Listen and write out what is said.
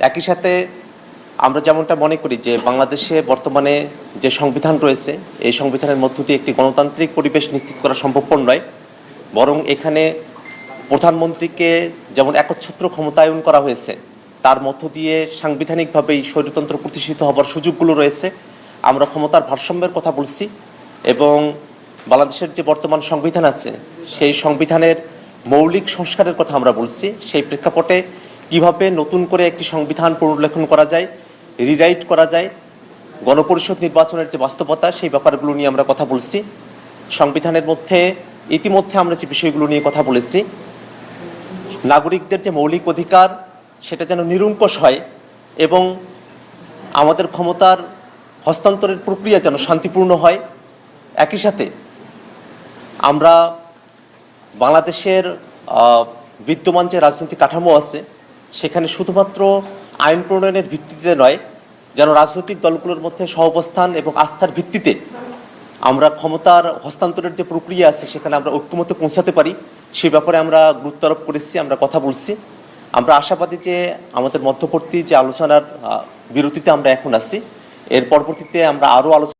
একই সাথে আমরা যেমনটা মনে করি যে বাংলাদেশে বর্তমানে যে সংবিধান রয়েছে এই সংবিধানের মধ্য দিয়ে একটি গণতান্ত্রিক পরিবেশ নিশ্চিত করা সম্ভবপর নয়, বরং এখানে প্রধানমন্ত্রীকে যেমন একচ্ছত্র ক্ষমতায়ন করা হয়েছে তার মধ্য দিয়ে সাংবিধানিকভাবেই স্বৈরতন্ত্র প্রতিষ্ঠিত হবার সুযোগগুলো রয়েছে। আমরা ক্ষমতার ভারসাম্যের কথা বলছি এবং বাংলাদেশের যে বর্তমান সংবিধান আছে সেই সংবিধানের মৌলিক সংস্কারের কথা আমরা বলছি। সেই প্রেক্ষাপটে কিভাবে নতুন করে একটি সংবিধান পুনর্লেখন করা যায়, রিরাইট করা যায়, গণপরিষদ নির্বাচনের যে বাস্তবতা সেই ব্যাপারগুলো নিয়ে আমরা কথা বলছি। সংবিধানের মধ্যে ইতিমধ্যে আমরা যে বিষয়গুলো নিয়ে কথা বলেছি, নাগরিকদের যে মৌলিক অধিকার সেটা যেন নিরঙ্কুশ হয় এবং আমাদের ক্ষমতার হস্তান্তরের প্রক্রিয়া যেন শান্তিপূর্ণ হয়। একই সাথে আমরা বাংলাদেশের বিদ্যমান যে রাজনৈতিক কাঠামো আছে সেখানে শুধুমাত্র আইন প্রণয়নের ভিত্তিতে নয়, যেন রাজনৈতিক দলগুলোর মধ্যে সহাবস্থান এবং আস্থার ভিত্তিতে আমরা ক্ষমতার হস্তান্তরের যে প্রক্রিয়া আছে সেখানে আমরা ঐক্যমত্যে পৌঁছাতে পারি, সে ব্যাপারে আমরা গুরুত্ব আরোপ করেছি, আমরা কথা বলছি। আমরা আশাবাদী যে আমাদের মধ্যবর্তী যে আলোচনার বিরতিতে আমরা এখন আছি, এর পরবর্তীতে আমরা আরও আলোচনা